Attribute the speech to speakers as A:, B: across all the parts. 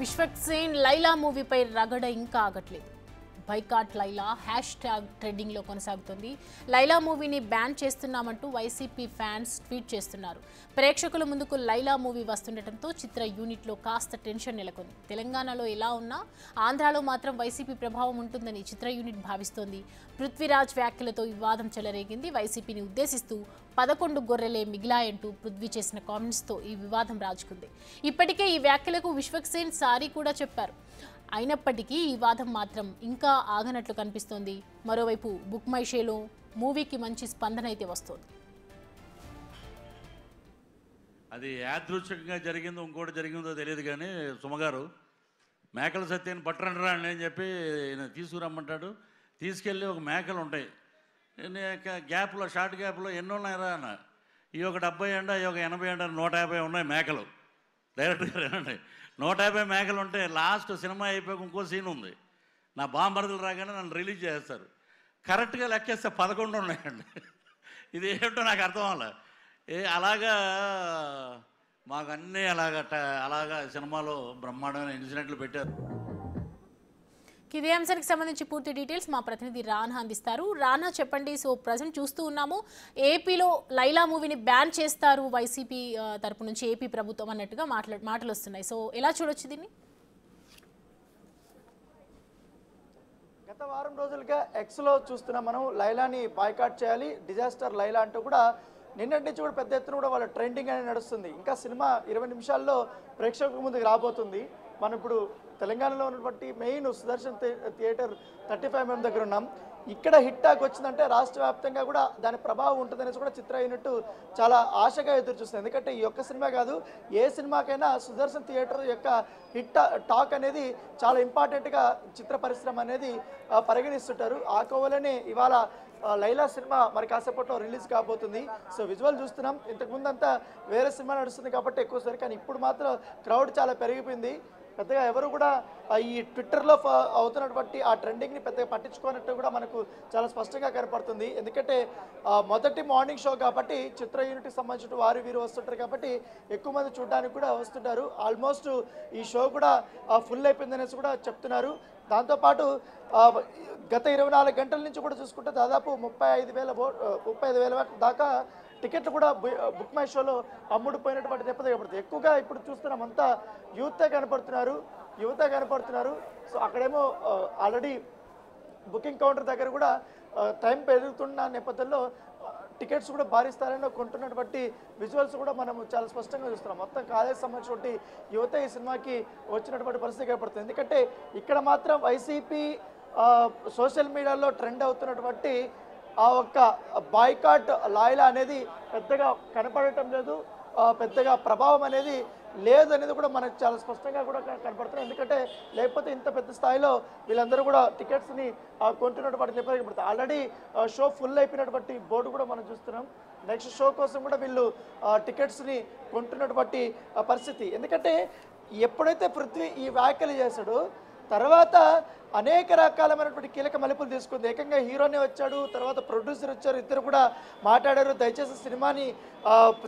A: విశ్వక్ సేన్ లైలా మూవీపై రగడ ఇంకా ఆగట్లేదు. Boycott Laila hashtag ట్రెండింగ్లో కొనసాగుతుంది. లైలా మూవీని బ్యాన్ చేస్తున్నామంటూ వైసీపీ ఫ్యాన్స్ ట్వీట్ చేస్తున్నారు. ప్రేక్షకుల ముందుకు లైలా మూవీ వస్తుండటంతో చిత్ర యూనిట్లో కాస్త టెన్షన్ నెలకొంది. తెలంగాణలో ఎలా ఉన్నా ఆంధ్రాలో మాత్రం వైసీపీ ప్రభావం ఉంటుందని చిత్ర యూనిట్ భావిస్తోంది. పృథ్వీరాజ్ వ్యాఖ్యలతో వివాదం చెలరేగింది. వైసీపీని ఉద్దేశిస్తూ 11 గొర్రెలే మిగిలాయంటూ పృథ్వీ చేసిన కామెంట్స్తో ఈ వివాదం రాజుకుంది. ఇప్పటికే ఈ వ్యాఖ్యలకు విశ్వక్ సేన్ సారీ కూడా చెప్పారు. అయినప్పటికీ ఈ వాదం మాత్రం ఇంకా ఆగనట్లు కనిపిస్తోంది. మరోవైపు బుక్ మై షోలో మూవీకి మంచి స్పందన అయితే వస్తోంది.
B: అది యాదృచ్ఛికంగా జరిగిందో ఇంకోటి జరిగిందో తెలియదు కానీ సుమగారు మేకల సత్యాన్ని పట్టరండి అని చెప్పి తీసుకురమ్మంటాడు. తీసుకెళ్ళి ఒక మేకలు ఉంటాయి గ్యాప్లో షార్ట్ గ్యాప్లో ఎన్ని ఉన్నాయరా అన్న ఈ ఒక 70 అంట ఈ ఒక 80 అంట 150 ఉన్నాయి మేకలు. డైరెక్ట్గా రండి 150 మేకలు ఉంటే లాస్ట్ సినిమా అయిపోయాక ఇంకో సీన్ ఉంది. నా బాంబరదలు రాగానే నన్ను రిలీజ్ చేస్తారు. కరెక్ట్గా లెక్కేస్తే 11 ఉన్నాయండి. ఇది ఏమిటో నాకు అర్థం అవ్వాలి. అలాగా మాకు అన్నీ అలాగా సినిమాలో బ్రహ్మాండమైన ఇన్సిడెంట్లు పెట్టారు.
A: ఇదే అంశానికి సంబంధించి పూర్తి డీటెయిల్స్ మా ప్రతినిధి రానా అందిస్తారు. రానా చెప్పండి. సో ప్రజెంట్ చూస్తూ ఉన్నాము ఏపీలో లైలా మూవీని బ్యాన్ చేస్తారు వైసీపీ తరపు నుంచి ఏపీ ప్రభుత్వం అన్నట్టుగా మాటలు వస్తున్నాయి. సో ఎలా చూడొచ్చు దీన్ని?
C: గత వారం రోజులుగా ఎక్స్లో చూస్తున్నాం మనం లైలాని బాయ్కాట్ చేయాలి డిజాస్టర్ లైలా అంటూ కూడా నిన్నటి నుంచి కూడా పెద్ద ఎత్తున కూడా వాళ్ళ ట్రెండింగ్ అనేది నడుస్తుంది. ఇంకా సినిమా 20 నిమిషాల్లో ప్రేక్షకుల ముందుకు రాబోతుంది. మనం ఇప్పుడు తెలంగాణలో ఉన్నటువంటి మెయిన్ సుదర్శన్ థియేటర్ 35mm దగ్గర ఉన్నాం. ఇక్కడ హిట్ టాక్ వచ్చిందంటే రాష్ట్ర వ్యాప్తంగా కూడా దాని ప్రభావం ఉంటుందనేసి కూడా చిత్ర యూనిట్ చాలా ఆశగా ఎదురు చూస్తుంది. ఎందుకంటే ఈ యొక్క సినిమా కాదు ఏ సినిమాకైనా సుదర్శన్ థియేటర్ యొక్క హిట్ టాక్ అనేది చాలా ఇంపార్టెంట్గా చిత్ర పరిశ్రమ అనేది పరిగణిస్తుంటారు. ఆ కోవలనే ఇవాళ లైలా సినిమా మరి కాసేపట్లో రిలీజ్ కాబోతుంది. సో విజువల్ చూస్తున్నాం. ఇంతకుముందు అంతా వేరే సినిమా నడుస్తుంది కాబట్టి ఎక్కువ సరే, కానీ ఇప్పుడు మాత్రం క్రౌడ్ చాలా పెరిగిపోయింది. పెద్దగా ఎవరు కూడా ఈ ట్విట్టర్లో అవుతున్నటువంటి ఆ ట్రెండింగ్ని పెద్దగా పట్టించుకోనట్టు కూడా మనకు చాలా స్పష్టంగా కనపడుతుంది. ఎందుకంటే మొదటి మార్నింగ్ షో కాబట్టి చిత్ర యూనిట్కి సంబంధించిన వారు వీరు వస్తుంటారు కాబట్టి ఎక్కువ మంది చూడడానికి కూడా వస్తుంటారు. ఆల్మోస్ట్ ఈ షో కూడా ఫుల్ అయిపోయిందనేసి కూడా చెప్తున్నారు. దాంతోపాటు గత 24 గంటల నుంచి కూడా చూసుకుంటే దాదాపు 35,000 దాకా టికెట్లు కూడా బుక్ మై షోలో అమ్ముడుపోయినటువంటి నేపథ్యం కనపడుతుంది. ఎక్కువగా ఇప్పుడు చూస్తున్నాం అంతా యువత కనపడుతున్నారు. సో అక్కడేమో ఆల్రెడీ బుకింగ్ కౌంటర్ దగ్గర కూడా టైం పెరుగుతున్న నేపథ్యంలో టికెట్స్ కూడా భారిస్తారని కొంటున్నటువంటి విజువల్స్ కూడా మనం చాలా స్పష్టంగా చూస్తున్నాం. మొత్తం కాలేజ్ సంబంధించినటువంటి యువత ఈ సినిమాకి వచ్చినటువంటి పరిస్థితి కనపడుతుంది. ఎందుకంటే ఇక్కడ మాత్రం వైసీపీ సోషల్ మీడియాలో ట్రెండ్ అవుతున్నటువంటి ఆ ఒక్క బాయ్కాట్ లైలా అనేది పెద్దగా కనపడటం లేదు, పెద్దగా ప్రభావం అనేది లేదనేది కూడా మనకు చాలా స్పష్టంగా కూడా కనపడుతుంది. ఎందుకంటే లేకపోతే ఇంత పెద్ద స్థాయిలో వీళ్ళందరూ కూడా టికెట్స్ని కొంటున్నటువంటి నేపథ్యం కనపడుతుంది. ఆల్రెడీ షో ఫుల్ అయిపోయినటువంటి బోర్డు కూడా మనం చూస్తున్నాం. నెక్స్ట్ షో కోసం కూడా వీళ్ళు టికెట్స్ని కొంటున్నటువంటి పరిస్థితి. ఎందుకంటే ఎప్పుడైతే పృథ్వీ ఈ వ్యాఖ్యలు చేశాడో తర్వాత అనేక రకాలమైనటువంటి కీలక మలుపులు తీసుకుంది. ఏకంగా హీరోనే వచ్చాడు, తర్వాత ప్రొడ్యూసర్ వచ్చారు, ఇద్దరు కూడా మాట్లాడారు. దయచేసి సినిమాని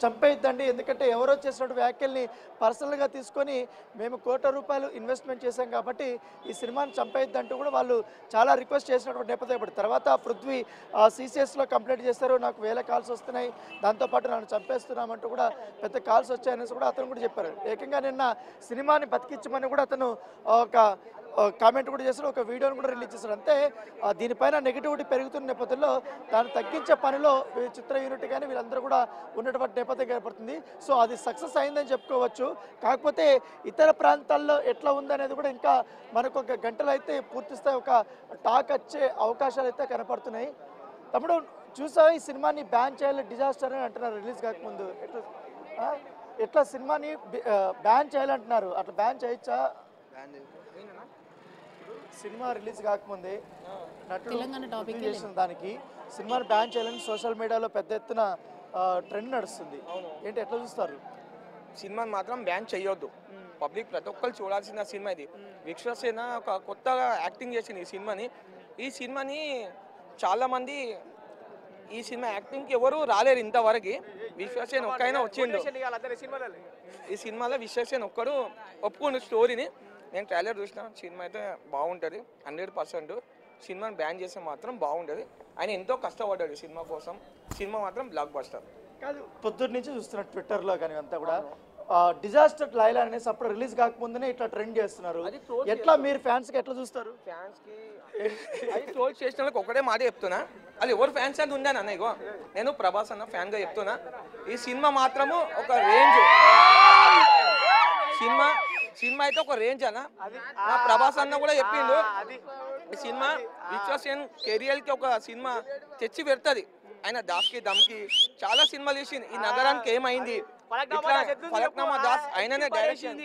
C: చంపేయద్దండి, ఎందుకంటే ఎవరో చేసినటువంటి వ్యాఖ్యల్ని పర్సనల్గా తీసుకొని మేము ₹1,00,00,000 ఇన్వెస్ట్మెంట్ చేశాం కాబట్టి ఈ సినిమాని చంపేయద్దంటూ కూడా వాళ్ళు చాలా రిక్వెస్ట్ చేసినటువంటి నేపథ్యం. తర్వాత పృథ్వీ CCSలో కంప్లైంట్ చేశారు, నాకు 1000 కాల్స్ వస్తున్నాయి, దాంతోపాటు నన్ను చంపేస్తున్నామంటూ కూడా పెద్ద కాల్స్ వచ్చాయనేసి కూడా అతను కూడా చెప్పారు. ఏకంగా నిన్న సినిమాని బతికించమని కూడా అతను ఒక కామెంట్ కూడా చేశారు, ఒక వీడియోని కూడా రిలీజ్ చేశారు. అంతే దీనిపైన నెగిటివిటీ పెరుగుతున్న నేపథ్యంలో దాన్ని తగ్గించే పనిలో చిత్ర యూనిట్ కానీ వీళ్ళందరూ కూడా ఉన్నటువంటి నేపథ్యం ఏర్పడుతుంది. సో అది సక్సెస్ అయిందని చెప్పుకోవచ్చు. కాకపోతే ఇతర ప్రాంతాల్లో ఎట్లా ఉందనేది కూడా ఇంకా మనకు ఒక గంటలో అయితే పూర్తిస్థాయి ఒక టాక్ వచ్చే అవకాశాలు అయితే కనపడుతున్నాయి. తమ్ముడు చూసావా ఈ సినిమాని బ్యాన్ చేయాలి డిజాస్టర్ అని అంటున్నారు రిలీజ్ కాకముందు. ఎట్లా సినిమాని బ్యాన్ చేయాలంటున్నారు, అట్లా బ్యాన్ చేయొచ్చా? సినిమా రిలీజ్ కాకముందే నటుడు దానికి సినిమాని బ్యాన్ చేయాలని సోషల్ మీడియాలో పెద్ద ఎత్తున ట్రెండ్ నడుస్తుంది. ఏంటి ఎట్లా చూస్తారు?
D: సినిమాని మాత్రం బ్యాన్ చేయొద్దు. పబ్లిక్ ప్రతి ఒక్కరు చూడాల్సిన సినిమా ఇది. విశ్వసేన ఒక కొత్తగా యాక్టింగ్ చేసింది ఈ సినిమాని చాలామంది ఈ సినిమా యాక్టింగ్కి ఎవరు రాలేరు ఇంతవరకు. విశ్వసేన్ ఒక్కైనా వచ్చిండు ఈ సినిమాలో. విశ్వసేన్ ఒక్కడు ఒప్పుకున్న స్టోరీని. నేను ట్రైలర్ చూసిన సినిమా అయితే బాగుంటుంది 100%. సినిమాని బ్యాన్ చేస్తే మాత్రం బాగుంటుంది. ఆయన ఎంతో కష్టపడ్డాడు సినిమా కోసం. సినిమా మాత్రం బ్లాక్ బస్టర్.
C: కాదు, పొద్దున్న నుంచి చూస్తున్నా ట్విట్టర్లో కానీ అంతా కూడా డిజాస్టర్ లైలా అనేసి అప్పుడు రిలీజ్ కాకముందునే ఇట్లా ట్రెండ్ చేస్తున్నారు. ఎట్లా మీరు ఫ్యాన్స్కి ఎట్లా చూస్తారు?
D: ఫ్యాన్స్కి అది ట్రోల్ చేసిన వాళ్ళకి ఒకటే మాట చెప్తున్నా, అది ఎవరు ఫ్యాన్స్ అని ఉందా అన్న. ఇగో నేను ప్రభాస్ అన్న ఫ్యాన్గా చెప్తున్నా, ఈ సినిమా మాత్రము ఒక రేంజ్. సినిమా అయితే ఒక రేంజ్ అన్న. ప్రభాస్ అన్న కూడా చెప్పిండు, ఈ సినిమా విశ్వసేన్ కెరియర్కి ఒక సినిమా తెచ్చి పెడుతుంది. ఆయన దాస్కి దమ్కి చాలా సినిమాలు తీసింది. ఈ నగరానికి ఏమైంది, ఫలక్నామా దాస్ ఆయననే డైరెక్షన్.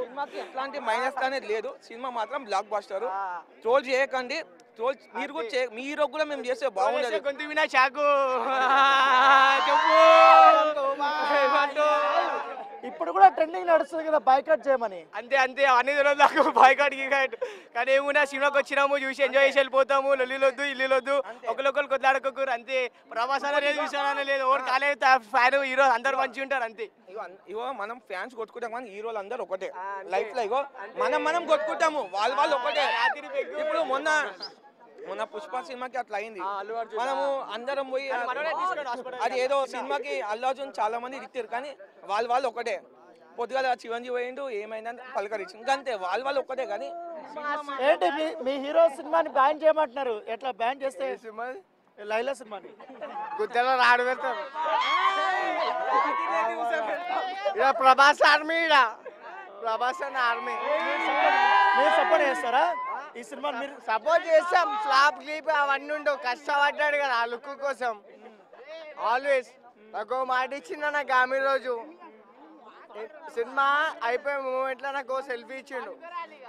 D: సినిమాకి ఎట్లాంటి మైనస్ అనేది లేదు. సినిమా మాత్రం బ్లాక్ బస్టర్. ట్రోల్ చేయకండి, ట్రోల్ మీరు కూడా మేము చేస్తే బాగుండదు.
C: ఇప్పుడు కూడా ట్రెండింగ్ నడుస్తుంది కదా బాయ్కాట్ చేయమని.
E: అంతే అన్ని తెలియదు నాకు బాయ్కాట్ గీకాట్. కానీ ఏమున్నా సినిమాకి వచ్చినాము, చూసి ఎంజాయ్ చేసి వెళ్ళిపోతాము. లొల్లిలొద్దు ఇల్లులొద్దు, ఒకరికొకరు కొట్లాడుకోకూరు అంతే. ప్రభాస్ అనే లేదు, విశ్వాసనే లేదు, ఎవరు కాలేదు ఫ్యాన్ హీరో అందరు మంచిగా ఉంటారు అంతే.
D: ఇగో మనం ఫ్యాన్స్ కొట్టుకుంటాం కానీ హీరోలు అందరూ ఒకటే లైఫ్ లో. ఇగో మనం కొట్టుకుంటాము, వాళ్ళు ఒకటే. ఇప్పుడు మొన్న పుష్ప సినిమాకి అట్లా అయింది. మనము అందరం పోయి అది ఏదో సినిమాకి అల్లు అర్జున్ చాలా మంది తిట్టారు కానీ వాళ్ళు ఒకటే. పొద్దుగాల చిరంజీవి పోయిండు, ఏమైందని పలకరించింది అంతే. వాళ్ళు ఒకటే. కానీ
C: ఏంటి మీ హీరో సినిమాని బ్యాన్ చేయమంటున్నారు, ఎట్లా బ్యాన్ చేస్తే? లైలా సినిమాని
E: గుద్దలో రాడు పెడతారు. ప్రభాస్ ఆర్మీ, ప్రభాస్ అన్న ఆర్మీ.
C: మీరు సపోర్ట్ చేస్తారా ఈ సినిమా? మీరు
E: సపోర్ట్ చేస్తాం. ఫ్లాప్ క్లిప్ అవన్నీ ఉండవు, కష్టపడ్డాడు కదా ఆ లుక్ కోసం. ఆల్వేస్ నాకు మాట ఇచ్చిండ నాకు గామి రోజు సినిమా అయిపోయే మూమెంట్లో నాకు సెల్ఫీ ఇచ్చిండు.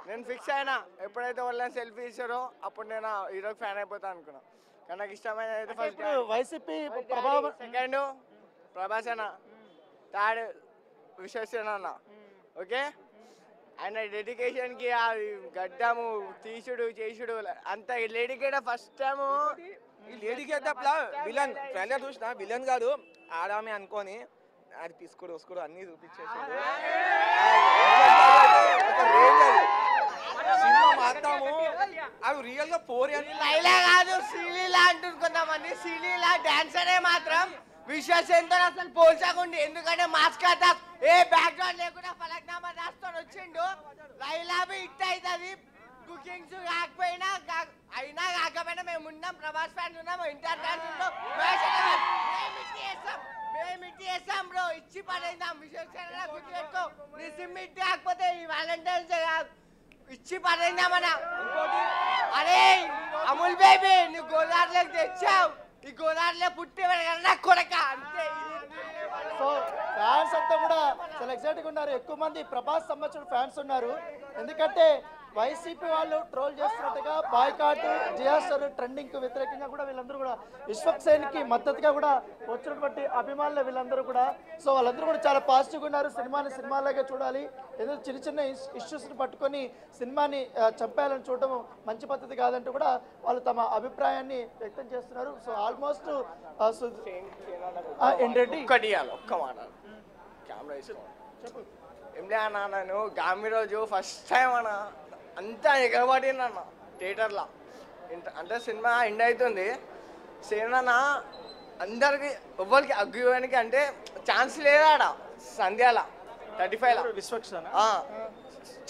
E: నేను ఫిక్స్ అయినా ఎప్పుడైతే వాళ్ళని సెల్ఫీ ఇచ్చారో అప్పుడు నేను హీరోకి ఫ్యాన్ అయిపోతాను అనుకున్నా. కానీ నాకు ఇష్టమైన అయితే ఫస్ట్
C: వైసీపీ ప్రభావం,
E: సెకండ్ ప్రభాస్ అన్న, థర్డ్ విశ్వసేన అన్న. ఓకే, ఆయన డెడికేషన్కి ఆ గడ్డము తీసుడు చేసుడు అంత డెడికేట్. ఫస్ట్ టైము
D: ఈ లేడీ గెటప్లా విలన్ ట్రైలర్ చూసిన, విలన్ కాదు ఆడామే అనుకొని అది తీసుకుడు అన్ని చూపించేసి సినిమా మాత్రము అవి రియల్ గా పోరి అని.
E: లైలా కాదు శ్రీలీల అంటుంది కొంతమంది. శ్రీలీల డాన్సరే మాత్రం విశ్వసేన్తో అసలు పోల్చకండి. ఎందుకంటే మాస్కా దాస్ ఏ బ్యాక్గ్రౌండ్ లేకుండా ఫలక్నామా దాస్తో వచ్చిండు. లైలా బి హిట్ అవుతుంది. కుకింగ్స్ కాకపోయినా కాకపోయినా మేము ఉన్నాం, ప్రభాస్ ఫ్యాన్స్ ఉన్నాం, ఇంటర్ ఫ్యాన్స్ ఉన్నాం. మేము ఇట్టి చేస్తాం బ్రో, ఇచ్చి పడేద్దాం. విశ్వసేన గుర్తుపెట్టుకో, నీ సిమ్ ఇట్టి కాకపోతే ఈ వ్యాలంటైన్స్ డే ఇచ్చి పడేద్దామన్నా. అరే అమూల్ బేబీ, నువ్వు గోదావరిలోకి తెచ్చావు, ఈ గోదావరిలో పుట్టి నా కొడక అంతే.
C: సో ఫ్యాన్స్ అంతా కూడా చాలా ఎక్సైట్గా ఉన్నారు. ఎక్కువ మంది ప్రభాస్ సంబంధించిన ఫ్యాన్స్ ఉన్నారు. ఎందుకంటే వైసీపీ వాళ్ళు ట్రోల్ చేస్తున్నట్టుగా బాయ్కాట్ డిజాస్టర్ ట్రెండింగ్కి వ్యతిరేకంగా కూడా వీళ్ళందరూ కూడా విశ్వక్సేన్కి మద్దతుగా కూడా వచ్చినటువంటి అభిమానులు వీళ్ళందరూ కూడా. సో వాళ్ళందరూ కూడా చాలా పాజిటివ్గా ఉన్నారు. సినిమాలాగే చూడాలి, ఏదో చిన్న ఇష్యూస్ని పట్టుకొని సినిమాని చంపేయాలని చూడడం మంచి పద్ధతి కాదంటూ కూడా వాళ్ళు తమ అభిప్రాయాన్ని వ్యక్తం చేస్తున్నారు. సో ఆల్మోస్ట్ ఏంటంటే
E: ఒక్క మాట కెమెరా చెప్పు. ఏమిలే అన్న, నేను గామి రోజు ఫస్ట్ టైం అన్న అంతా ఎగరబడినన్న థియేటర్లో. అంటే సినిమా ఎండ్ అవుతుంది, సేమ్ అన్న అందరికి ఎవ్వరికి అగ్గివ్వడానికి అంటే ఛాన్స్ లేదా ఆడ సంధ్యాల 35లో
C: విశ్వక్సేన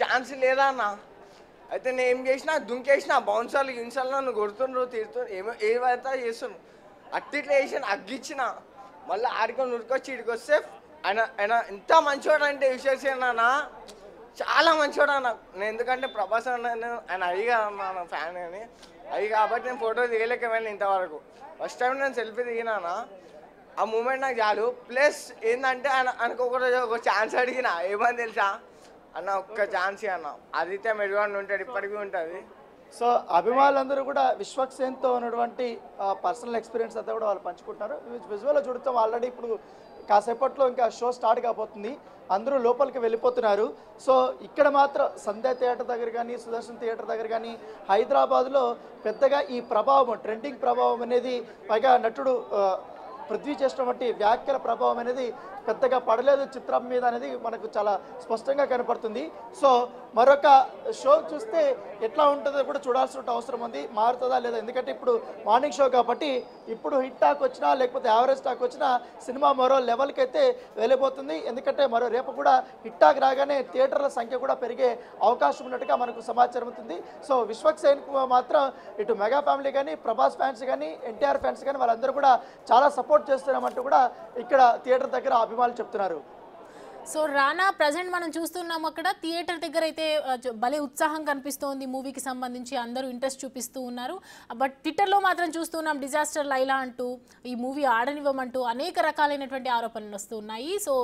E: ఛాన్స్ లేదా అన్న. అయితే నేను ఏం చేసినా దుంకేసిన బౌన్సర్లు గిన్సర్లు నన్ను కొడుతుండ్రు తిడుతుండ్రు, ఏమైతే చేస్తుండ్రు. అట్టిట్లా వేసాను, అగ్గిచ్చిన. మళ్ళీ ఆడుకొని ఉరికొచ్చి ఇడికి వస్తే ఆయన ఎంత మంచివాడు అంటే విశ్వసేన చాలా మంచివాడు అన్న. నేను ఎందుకంటే ప్రభాస్ అన్న ఆయన అయ్యిగా అన్న ఫ్యాన్ అని అయ్యి కాబట్టి నేను ఫోటో దిగలేకపోయాను ఇంతవరకు. ఫస్ట్ టైం నేను సెల్ఫీ దిగినానా, ఆ మూమెంట్ నాకు చాలు. ప్లస్ ఏంటంటే ఆయనకు ఒక ఛాన్స్ అడిగిన, ఏమని తెలుసా అన్న, ఒక్క ఛాన్స్ అన్న. ఆదిత్య మెరుగండి ఉంటాడు, ఇప్పటికీ ఉంటుంది.
C: సో అభిమానులందరూ కూడా విశ్వక్సేన్తో ఉన్నటువంటి పర్సనల్ ఎక్స్పీరియన్స్ అంతా కూడా వాళ్ళు పంచుకుంటున్నారు. విజువల్లో చూడతాం ఆల్రెడీ ఇప్పుడు కాసేపట్లో ఇంకా షో స్టార్ట్ కాబోతుంది, అందరూ లోపలికి వెళ్ళిపోతున్నారు. సో ఇక్కడ మాత్రం సంధ్యా థియేటర్ దగ్గర కానీ సుదర్శన్ థియేటర్ దగ్గర కానీ హైదరాబాద్లో పెద్దగా ఈ ప్రభావం ట్రెండింగ్ ప్రభావం అనేది, పైగా నటుడు పృథ్వీ చేసినటువంటి వ్యాఖ్యల ప్రభావం అనేది పెద్దగా పడలేదు చిత్రం మీద అనేది మనకు చాలా స్పష్టంగా కనపడుతుంది. సో మరొక షో చూస్తే ఎట్లా ఉంటుందో కూడా చూడాల్సిన అవసరం ఉంది, మారుతుందా లేదా. ఎందుకంటే ఇప్పుడు మార్నింగ్ షో కాబట్టి ఇప్పుడు హిట్ టాక్ వచ్చినా లేకపోతే యావరేజ్ టాక్ వచ్చినా సినిమా మరో లెవెల్కి అయితే వెళ్ళిపోతుంది. ఎందుకంటే మరో రేపు కూడా హిట్ టాక్ రాగానే థియేటర్ల సంఖ్య కూడా పెరిగే అవకాశం ఉన్నట్టుగా మనకు సమాచారం అవుతుంది. సో విశ్వక్సేన్కు మాత్రం ఇటు మెగా ఫ్యామిలీ కానీ, ప్రభాస్ ఫ్యాన్స్ కానీ, ఎన్టీఆర్ ఫ్యాన్స్ కానీ వాళ్ళందరూ కూడా చాలా సపోర్ట్ చేస్తున్నామంటూ కూడా ఇక్కడ థియేటర్ దగ్గర అభిమానులు చెప్తున్నారు.
A: సో రానా ప్రజెంట్ మనం చూస్తున్నాం అక్కడ థియేటర్ దగ్గర అయితే భలే ఉత్సాహం కనిపిస్తోంది మూవీకి సంబంధించి, అందరూ ఇంట్రెస్ట్ చూపిస్తూ ఉన్నారు. బట్ ట్విట్టర్లో మాత్రం చూస్తున్నాం డిజాస్టర్ లైలా అంటూ, ఈ మూవీ ఆడనివ్వమంటూ అనేక రకాలైనటువంటి ఆరోపణలు వస్తూ ఉన్నాయి. సో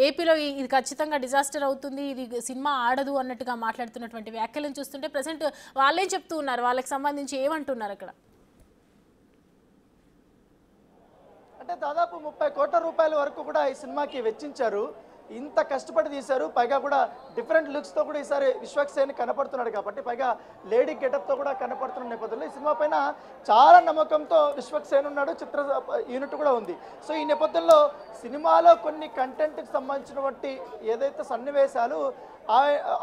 A: ఏపీలో ఇది ఖచ్చితంగా డిజాస్టర్ అవుతుంది, ఇది సినిమా ఆడదు అన్నట్టుగా మాట్లాడుతున్నటువంటి వ్యాఖ్యలను చూస్తుంటే ప్రజెంట్ వాళ్ళే చెప్తూ ఉన్నారు, వాళ్ళకి సంబంధించి ఏమంటున్నారు అక్కడ?
C: అంటే దాదాపు 30 కోట్ల రూపాయల వరకు కూడా ఈ సినిమాకి వెచ్చించారు. ఇంత కష్టపడి తీశారు, పైగా కూడా డిఫరెంట్ లుక్స్తో కూడా ఈసారి విశ్వక్సేన్ కనపడుతున్నాడు కాబట్టి, పైగా లేడీ గెటప్తో కూడా కనపడుతున్న నేపథ్యంలో ఈ సినిమా పైన చాలా నమ్మకంతో విశ్వక్సేన్ ఉన్నాడు, చిత్ర యూనిట్ కూడా ఉంది. సో ఈ నేపథ్యంలో సినిమాలో కొన్ని కంటెంట్కి సంబంధించినటువంటి ఏదైతే సన్నివేశాలు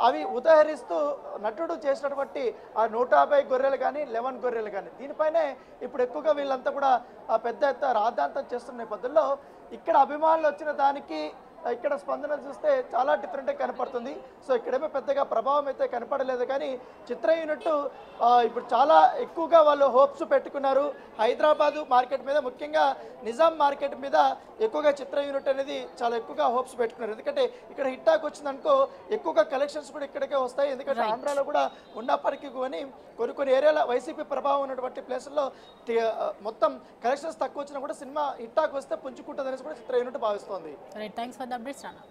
C: అవి ఉదహరిస్తూ నటుడు చేసినటువంటి ఆ 150 గొర్రెలు కానీ 11 గొర్రెలు కానీ దీనిపైనే ఇప్పుడు ఎక్కువగా వీళ్ళంతా కూడా పెద్ద ఎత్తున రాద్ధాంతం చేస్తున్న నేపథ్యంలో ఇక్కడ అభిమానులు వచ్చిన దానికి ఇక్కడ స్పందన చూస్తే చాలా డిఫరెంట్గా కనపడుతుంది. సో ఇక్కడేమో పెద్దగా ప్రభావం అయితే కనపడలేదు, కానీ చిత్ర యూనిట్ ఇప్పుడు చాలా ఎక్కువగా వాళ్ళు హోప్స్ పెట్టుకున్నారు. హైదరాబాదు మార్కెట్ మీద, ముఖ్యంగా నిజాం మార్కెట్ మీద ఎక్కువగా చిత్ర యూనిట్ అనేది చాలా ఎక్కువగా హోప్స్ పెట్టుకున్నారు. ఎందుకంటే ఇక్కడ హిట్ టాక్ వచ్చిందనుకో ఎక్కువగా కలెక్షన్స్ కూడా ఇక్కడికే వస్తాయి. ఎందుకంటే ఆంధ్రాలో కూడా ఉన్నప్పటికీ కానీ కొన్ని ఏరియాల వైసీపీ ప్రభావం ఉన్నటువంటి ప్లేసుల్లో మొత్తం కలెక్షన్స్ తక్కువ వచ్చినా కూడా సినిమా హిట్ టాక్ వస్తే పుంజుకుంటుంది అనేసి కూడా చిత్ర యూనిట్ భావిస్తోంది.
A: Thanks for the updates Rana.